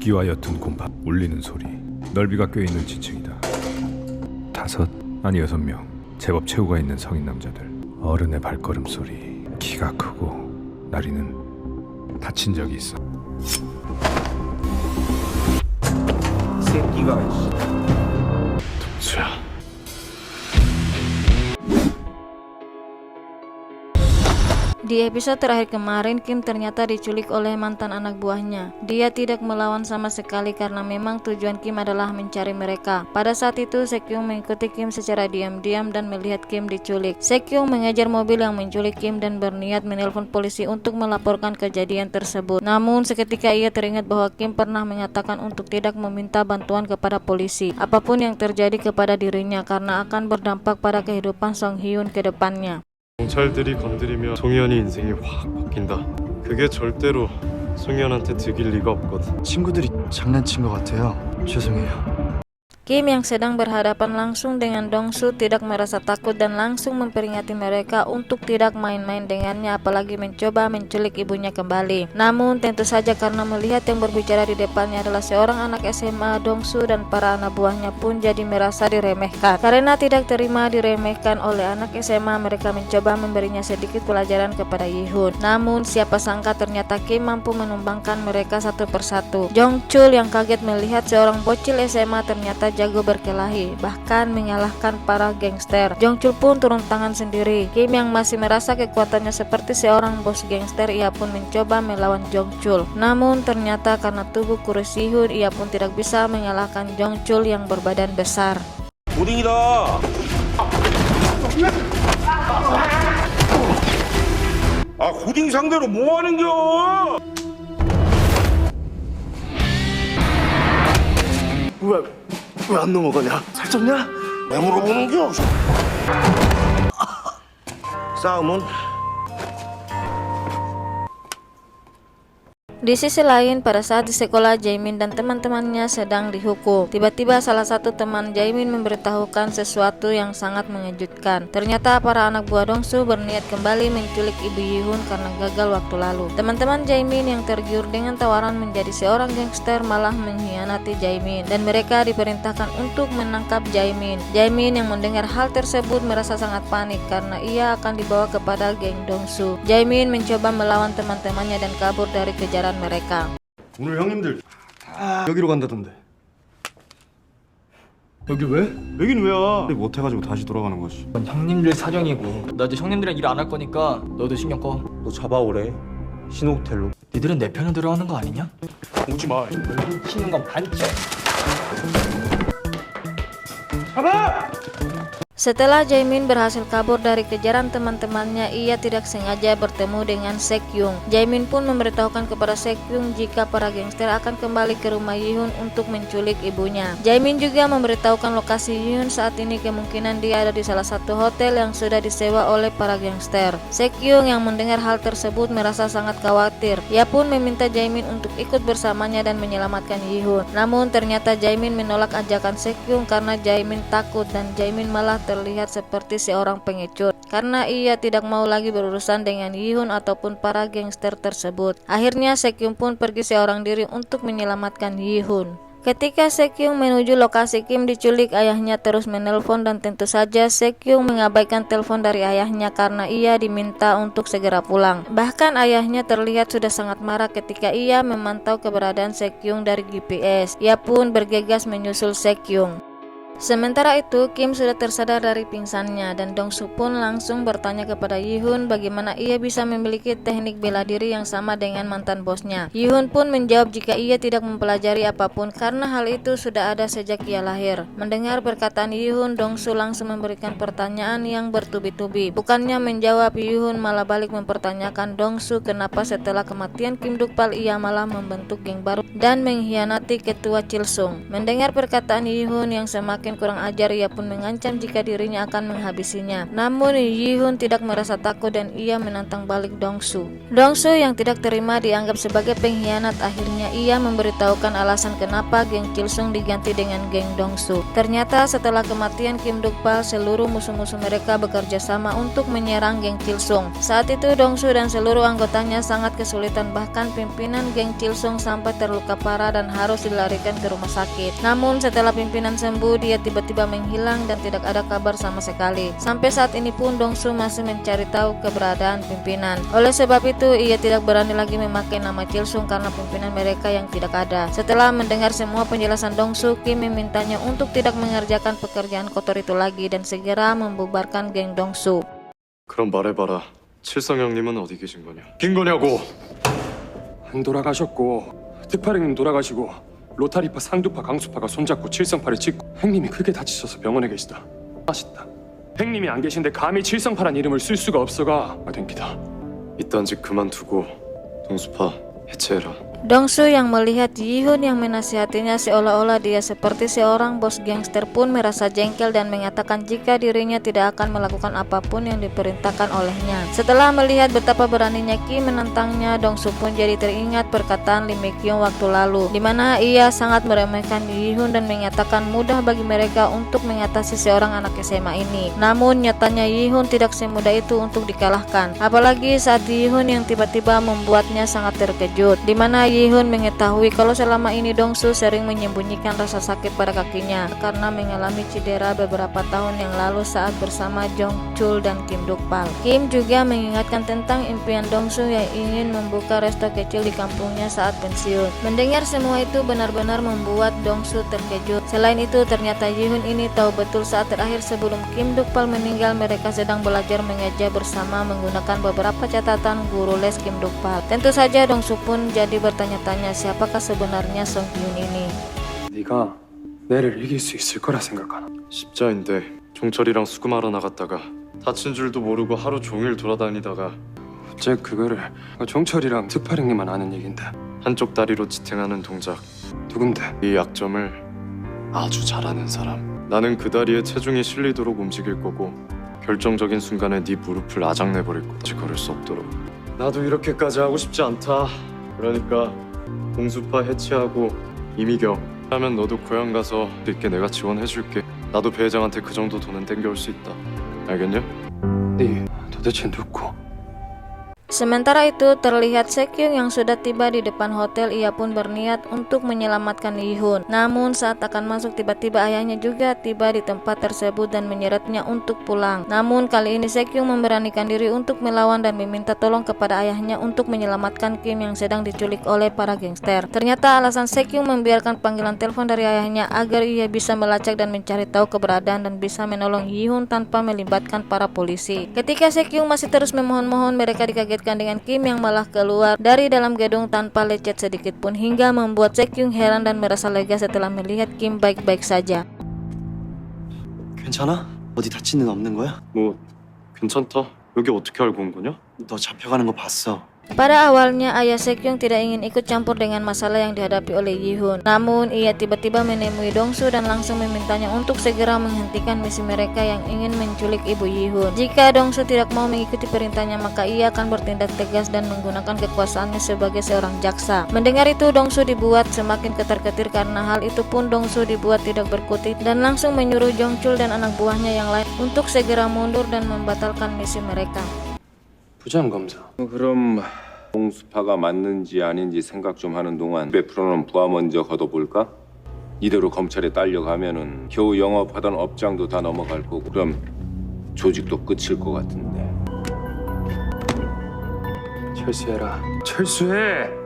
습기와 옅은 곰팡, 울리는 소리, 넓이가 껴있는 지층이다. 5, 아니 6명, 제법 체구가 있는 성인 남자들. 어른의 발걸음 소리, 키가 크고 나리는 다친 적이 있어. 새끼가 동수야. Di episode terakhir kemarin, Kim ternyata diculik oleh mantan anak buahnya. Dia tidak melawan sama sekali karena memang tujuan Kim adalah mencari mereka. Pada saat itu, Sekyung mengikuti Kim secara diam-diam dan melihat Kim diculik. Sekyung mengejar mobil yang menculik Kim dan berniat menelpon polisi untuk melaporkan kejadian tersebut. Namun, seketika ia teringat bahwa Kim pernah mengatakan untuk tidak meminta bantuan kepada polisi apapun yang terjadi kepada dirinya karena akan berdampak pada kehidupan Song Hyun ke depannya. 경찰들이 건드리면 송현이 인생이 확 바뀐다. 그게 절대로 송현한테 득일 리가 없거든. 친구들이 장난친 것 같아요. 죄송해요. Kim yang sedang berhadapan langsung dengan Dongsu tidak merasa takut dan langsung memperingati mereka untuk tidak main-main dengannya, apalagi mencoba menculik ibunya kembali. Namun tentu saja karena melihat yang berbicara di depannya adalah seorang anak SMA, Dongsu dan para anak buahnya pun jadi merasa diremehkan. Karena tidak terima diremehkan oleh anak SMA, mereka mencoba memberinya sedikit pelajaran kepada Yihun. Namun siapa sangka ternyata Kim mampu menumbangkan mereka satu persatu. Jongchul yang kaget melihat seorang bocil SMA ternyata jago berkelahi, bahkan mengalahkan para gangster. Jongchul pun turun tangan sendiri. Kim yang masih merasa kekuatannya seperti seorang bos gangster, ia pun mencoba melawan Jongchul. Namun ternyata karena tubuh kurus Yihun, ia pun tidak bisa mengalahkan Jongchul yang berbadan besar. 고딩이다. 아 고딩 상대로 뭐 하는겨? 왜 안 넘어가냐? 살쪘냐? 왜 물어보는겨? 싸움은 Di sisi lain, pada saat di sekolah, Jaemin dan teman-temannya sedang dihukum. Tiba-tiba salah satu teman Jaemin memberitahukan sesuatu yang sangat mengejutkan. Ternyata para anak buah Dongsu berniat kembali menculik ibu Yihun karena gagal waktu lalu. Teman-teman Jaemin yang tergiur dengan tawaran menjadi seorang gangster malah mengkhianati Jaemin dan mereka diperintahkan untuk menangkap Jaemin. Jaemin yang mendengar hal tersebut merasa sangat panik karena ia akan dibawa kepada geng Dongsu. Jaemin mencoba melawan teman-temannya dan kabur dari kejaran mereka. 오늘 형님들 여기로 간다던데. 여기 왜? 여긴 왜야? 못해가지고 다시 돌아가는 거지. 이건 형님들 사정이고 나 이제 형님들이랑 일 안 할 거니까 너도 신경 꺼. 너 잡아오래. 신호텔로. 니들은 내 편을 들어가는 거 아니냐? 오지 마. 치는 건 반칙. Setelah Jaemin berhasil kabur dari kejaran teman-temannya, ia tidak sengaja bertemu dengan Sekyung. Jaemin pun memberitahukan kepada Sekyung jika para gangster akan kembali ke rumah Yihun untuk menculik ibunya. Jaemin juga memberitahukan lokasi Yihun saat ini, kemungkinan dia ada di salah satu hotel yang sudah disewa oleh para gangster. Sekyung yang mendengar hal tersebut merasa sangat khawatir. Ia pun meminta Jaemin untuk ikut bersamanya dan menyelamatkan Yihun. Namun ternyata Jaemin menolak ajakan Sekyung karena Jaemin takut dan Jaemin malah terlihat seperti seorang pengecut karena ia tidak mau lagi berurusan dengan Yihun ataupun para gangster tersebut. Akhirnya Sekyung pun pergi seorang diri untuk menyelamatkan Yihun. Ketika Sekyung menuju lokasi Kim diculik, ayahnya terus menelpon dan tentu saja Sekyung mengabaikan telepon dari ayahnya karena ia diminta untuk segera pulang. Bahkan ayahnya terlihat sudah sangat marah ketika ia memantau keberadaan Sekyung dari GPS. Ia pun bergegas menyusul Sekyung. Sementara itu, Kim sudah tersadar dari pingsannya dan Dongsu pun langsung bertanya kepada Yihun bagaimana ia bisa memiliki teknik bela diri yang sama dengan mantan bosnya. Yihun pun menjawab jika ia tidak mempelajari apapun karena hal itu sudah ada sejak ia lahir. Mendengar perkataan Yihun, Dongsu langsung memberikan pertanyaan yang bertubi-tubi. Bukannya menjawab, Yihun malah balik mempertanyakan Dongsu kenapa setelah kematian Kim Dukpal ia malah membentuk geng baru dan mengkhianati ketua Chilsung. Mendengar perkataan Yihun yang semakin semakin kurang ajar, ia pun mengancam jika dirinya akan menghabisinya. Namun Yi-hun tidak merasa takut dan ia menantang balik Dong-su. Dong-su yang tidak terima dianggap sebagai pengkhianat. Akhirnya ia memberitahukan alasan kenapa geng Chilsung diganti dengan geng Dong-su. Ternyata setelah kematian Kim Duk-pal, seluruh musuh-musuh mereka bekerja sama untuk menyerang geng Chilsung. Saat itu Dong-su dan seluruh anggotanya sangat kesulitan, bahkan pimpinan geng Chilsung sampai terluka parah dan harus dilarikan ke rumah sakit. Namun setelah pimpinan sembuh, dia tiba-tiba menghilang dan tidak ada kabar sama sekali. Sampai saat ini pun Dong-su masih mencari tahu keberadaan pimpinan. Oleh sebab itu ia tidak berani lagi memakai nama Chilsung karena pimpinan mereka yang tidak ada. Setelah mendengar semua penjelasan Dong-su, Kim memintanya untuk tidak mengerjakan pekerjaan kotor itu lagi dan segera membubarkan geng Dong-su. 그럼 말해봐라. 칠성 형님은 어디 계신 거냐? 낀 거냐고. 안 돌아가셨고 특파령님 돌아가시고 로타리파, 상두파, 강수파가 손잡고 칠성파를 찍고 행님이 크게 다치셔서 병원에 계시다. 아쉽다. 행님이 안 계신데 감히 칠성파란 이름을 쓸 수가 없어가 됩니다. 이딴 짓 그만두고 동수파 해체해라. Dong-su yang melihat Yi-hun yang menasihatinya seolah-olah dia seperti seorang bos gangster pun merasa jengkel dan mengatakan jika dirinya tidak akan melakukan apapun yang diperintahkan olehnya. Setelah melihat betapa beraninya Kim menentangnya, Dong-su pun jadi teringat perkataan Lee Mi-kyung waktu lalu, di mana ia sangat meremehkan Yi-hun dan mengatakan mudah bagi mereka untuk mengatasi seorang anak SMA ini. Namun nyatanya Yi-hun tidak semudah itu untuk dikalahkan, apalagi saat Yi-hun yang tiba-tiba membuatnya sangat terkejut, di mana Yi-hun mengetahui kalau selama ini Dong-su sering menyembunyikan rasa sakit pada kakinya karena mengalami cedera beberapa tahun yang lalu saat bersama Jong-chul dan Kim Duk-pal. Kim juga mengingatkan tentang impian Dong-su yang ingin membuka resto kecil di kampungnya saat pensiun. Mendengar semua itu benar-benar membuat Dong-su terkejut. Selain itu ternyata Yi-hun ini tahu betul saat terakhir sebelum Kim Duk-pal meninggal mereka sedang belajar mengajar bersama menggunakan beberapa catatan guru les Kim Duk-pal. Tentu saja Dong-su pun jadi bertanya-tanya siapakah sebenarnya Song Hyun ini. 네가 내를 이길 수 있을 거라 생각하나? 십자인데 종철이랑 수금하러 나갔다가 다친 줄도 모르고 하루 종일 돌아다니다가 어째 그거를 종철이랑 특파령님만 아는 얘긴데 한쪽 다리로 지탱하는 동작. 누군데? 이 약점을 아주 잘하는 사람. 나는 그 다리에 체중이 실리도록 움직일 거고 결정적인 순간에 네 무릎을 아작내버릴 거지. 걸을 수 없도록. 나도 이렇게까지 하고 싶지 않다. 그러니까 공수파 해체하고 이미경 하면 너도 고향 가서 있게 내가 지원해줄게. 나도 배 회장한테 그 정도 돈은 땡겨올 수 있다. 알겠냐? 네 도대체 누구? Sementara itu terlihat Sekyung yang sudah tiba di depan hotel. Ia pun berniat untuk menyelamatkan Yi-hun. Namun saat akan masuk tiba-tiba ayahnya juga tiba di tempat tersebut dan menyeretnya untuk pulang. Namun kali ini Sekyung memberanikan diri untuk melawan dan meminta tolong kepada ayahnya untuk menyelamatkan Kim yang sedang diculik oleh para gangster. Ternyata alasan Sekyung membiarkan panggilan telepon dari ayahnya agar ia bisa melacak dan mencari tahu keberadaan dan bisa menolong Yi-hun tanpa melibatkan para polisi. Ketika Sekyung masih terus memohon-mohon, mereka dikagetkan dengan Kim yang malah keluar dari dalam gedung tanpa lecet sedikit pun, hingga membuat Sekyung heran dan merasa lega setelah melihat Kim baik-baik saja. 괜찮아? 어디 다친 데는 없는 거야? 뭐 괜찮다. 여기 어떻게 알고 온 거냐? 너 잡혀가는 거 봤어. Pada awalnya ayah Sekyung tidak ingin ikut campur dengan masalah yang dihadapi oleh Yi-hun. Namun ia tiba-tiba menemui Dong-su dan langsung memintanya untuk segera menghentikan misi mereka yang ingin menculik ibu Yi-hun. Jika Dong-su tidak mau mengikuti perintahnya, maka ia akan bertindak tegas dan menggunakan kekuasaannya sebagai seorang jaksa. Mendengar itu Dong-su dibuat semakin ketar-ketir. Karena hal itu pun Dong-su dibuat tidak berkutik dan langsung menyuruh Jong-chul dan anak buahnya yang lain untuk segera mundur dan membatalkan misi mereka. 부장검사. 그럼 공수파가 맞는지 아닌지 생각 좀 하는 동안 베프로는 부하 먼저 걷어볼까? 이대로 검찰에 딸려가면은 겨우 영업하던 업장도 다 넘어갈 거고 그럼 조직도 끝일 것 같은데. 철수해라. 철수해.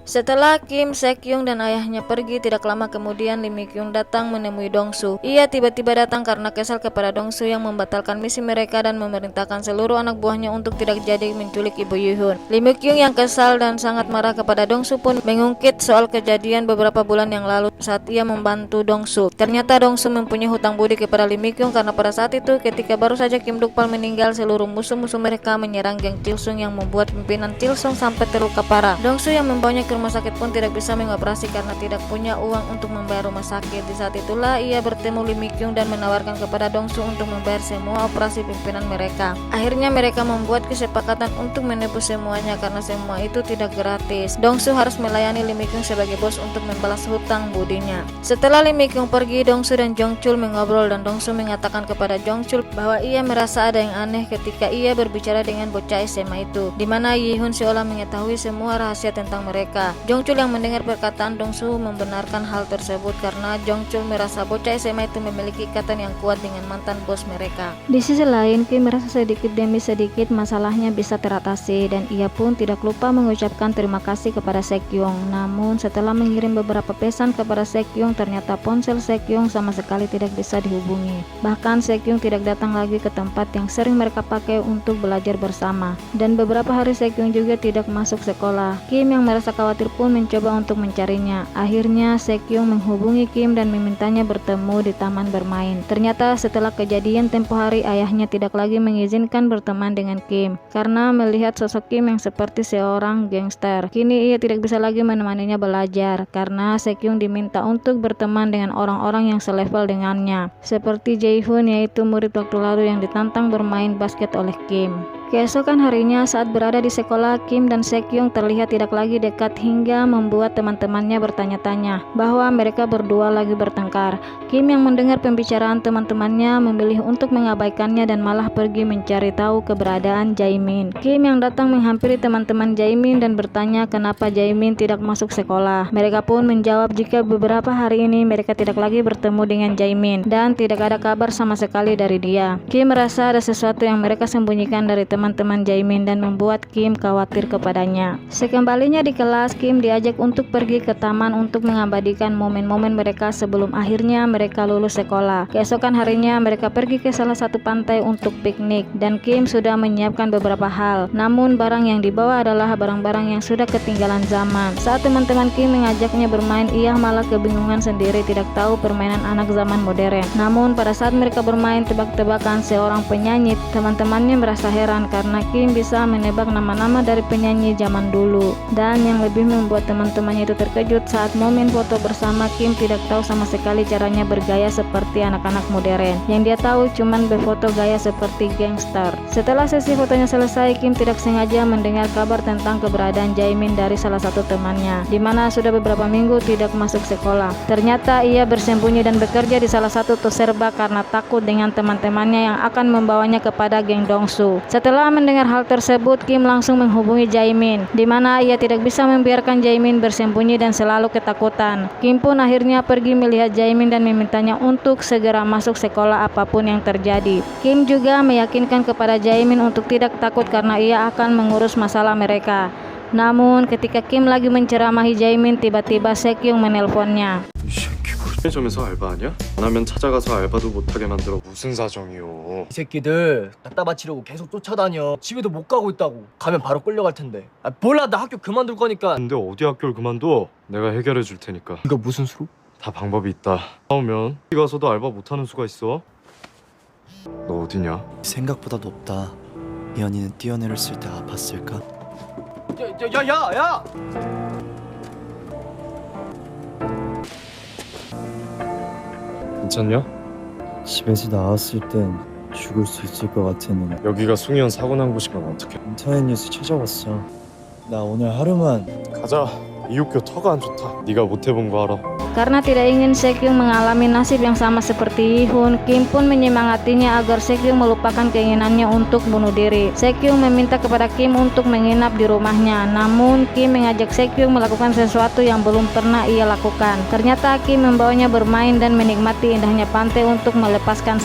Setelah Kim, Sekyung dan ayahnya pergi, tidak lama kemudian Lee Mi-kyung datang menemui Dong-su. Ia tiba-tiba datang karena kesal kepada Dong-su yang membatalkan misi mereka dan memerintahkan seluruh anak buahnya untuk tidak jadi menculik ibu Yi-hun. Lee Mi-kyung yang kesal dan sangat marah kepada Dong-su pun mengungkit soal kejadian beberapa bulan yang lalu saat ia membantu Dong-su. Ternyata Dong-su mempunyai hutang budi kepada Lee Mi-kyung karena pada saat itu ketika baru saja Kim Duk-pal meninggal, seluruh musuh-musuh mereka menyerang geng Chilsung yang membuat pimpinan Chilsung sampai terluka parah. Dong-su yang membawanya ke rumah sakit pun tidak bisa mengoperasi karena tidak punya uang untuk membayar rumah sakit. Di saat itulah ia bertemu Lee Mi Kyung dan menawarkan kepada Dongsu untuk membayar semua operasi pimpinan mereka. Akhirnya mereka membuat kesepakatan untuk menebus semuanya karena semua itu tidak gratis. Dongsu harus melayani Lee Mi Kyung sebagai bos untuk membalas hutang budinya. Setelah Lee Mi Kyung pergi, Dongsu dan Jongchul mengobrol dan Dongsu mengatakan kepada Jongchul bahwa ia merasa ada yang aneh ketika ia berbicara dengan bocah SMA itu, di mana Yihun seolah mengetahui semua rahasia tentang mereka. Jongchul yang mendengar perkataan Dongsu membenarkan hal tersebut karena Jongchul merasa bocah SMA itu memiliki ikatan yang kuat dengan mantan bos mereka. Di sisi lain, Kim merasa sedikit demi sedikit masalahnya bisa teratasi dan ia pun tidak lupa mengucapkan terima kasih kepada Sekyung. Namun setelah mengirim beberapa pesan kepada Sekyung, ternyata ponsel Sekyung sama sekali tidak bisa dihubungi. Bahkan Sekyung tidak datang lagi ke tempat yang sering mereka pakai untuk belajar bersama. Dan beberapa hari Sekyung juga tidak masuk sekolah. Kim yang merasa khawatir pun mencoba untuk mencarinya. Akhirnya Sekyung menghubungi Kim dan memintanya bertemu di taman bermain. Ternyata setelah kejadian tempo hari, ayahnya tidak lagi mengizinkan berteman dengan Kim karena melihat sosok Kim yang seperti seorang gangster. Kini ia tidak bisa lagi menemaninya belajar karena Sekyung diminta untuk berteman dengan orang-orang yang selevel dengannya, seperti Jae-hoon, yaitu murid waktu lalu yang ditantang bermain basket oleh Kim. Keesokan harinya saat berada di sekolah, Kim dan Sekyung terlihat tidak lagi dekat hingga membuat teman-temannya bertanya-tanya bahwa mereka berdua lagi bertengkar. Kim yang mendengar pembicaraan teman-temannya memilih untuk mengabaikannya dan malah pergi mencari tahu keberadaan Jaemin. Kim yang datang menghampiri teman-teman Jaemin dan bertanya kenapa Jaemin tidak masuk sekolah. Mereka pun menjawab jika beberapa hari ini mereka tidak lagi bertemu dengan Jaemin dan tidak ada kabar sama sekali dari dia. Kim merasa ada sesuatu yang mereka sembunyikan dari teman-teman Jaemin dan membuat Kim khawatir kepadanya. Sekembalinya di kelas, Kim diajak untuk pergi ke taman untuk mengabadikan momen-momen mereka sebelum akhirnya mereka lulus sekolah. Keesokan harinya mereka pergi ke salah satu pantai untuk piknik dan Kim sudah menyiapkan beberapa hal. Namun barang yang dibawa adalah barang-barang yang sudah ketinggalan zaman. Saat teman-teman Kim mengajaknya bermain, ia malah kebingungan sendiri, tidak tahu permainan anak zaman modern. Namun pada saat mereka bermain tebak-tebakan seorang penyanyi, teman-temannya merasa heran karena Kim bisa menebak nama-nama dari penyanyi zaman dulu. Dan yang lebih membuat teman-temannya itu terkejut, saat momen foto bersama, Kim tidak tahu sama sekali caranya bergaya seperti anak-anak modern. Yang dia tahu cuman berfoto gaya seperti gangster. Setelah sesi fotonya selesai, Kim tidak sengaja mendengar kabar tentang keberadaan Jaemin dari salah satu temannya, di mana sudah beberapa minggu tidak masuk sekolah. Ternyata ia bersembunyi dan bekerja di salah satu toserba karena takut dengan teman-temannya yang akan membawanya kepada geng Dongsu. Setelah mendengar hal tersebut, Kim langsung menghubungi Jaemin, di mana ia tidak bisa membiarkan Jaemin bersembunyi dan selalu ketakutan. Kim pun akhirnya pergi melihat Jaemin dan memintanya untuk segera masuk sekolah apapun yang terjadi. Kim juga meyakinkan kepada Jaemin untuk tidak takut karena ia akan mengurus masalah mereka. Namun ketika Kim lagi menceramahi Jaemin, tiba-tiba Sekyung menelponnya. 점에서 알바 아니야? 안 하면 찾아가서 알바도 못하게 만들어. 무슨 사정이요? 이 새끼들 갖다 바치려고 계속 쫓아다녀. 집에도 못 가고 있다고. 가면 바로 끌려갈 텐데. 아, 몰라, 나 학교 그만둘 거니까. 근데 어디 학교를 그만둬? 내가 해결해 줄 테니까. 이거 무슨 수로? 다 방법이 있다. 나오면 어디 가서도 알바 못하는 수가 있어. 너 어디냐? 생각보다 높다. 이현이는 뛰어내렸을 때 아팠을까? 야! 괜찮냐? 집에서 나왔을 땐 죽을 수 있을 것 같았는데 여기가 숭이현 사고 난 곳이면 어떡해? 인터넷 뉴스 찾아봤어. 나 오늘 하루만 가자. 이 학교 터가 안 좋다. 네가 못 해본 거 알아. Karena tidak ingin Sekyung mengalami nasib yang sama seperti Yihun, Kim pun menyemangatinya agar Sekyung melupakan keinginannya untuk bunuh diri. Sekyung meminta kepada Kim untuk menginap di rumahnya, namun Kim mengajak Sekyung melakukan sesuatu yang belum pernah ia lakukan. Ternyata Kim membawanya bermain dan menikmati indahnya pantai untuk melepaskan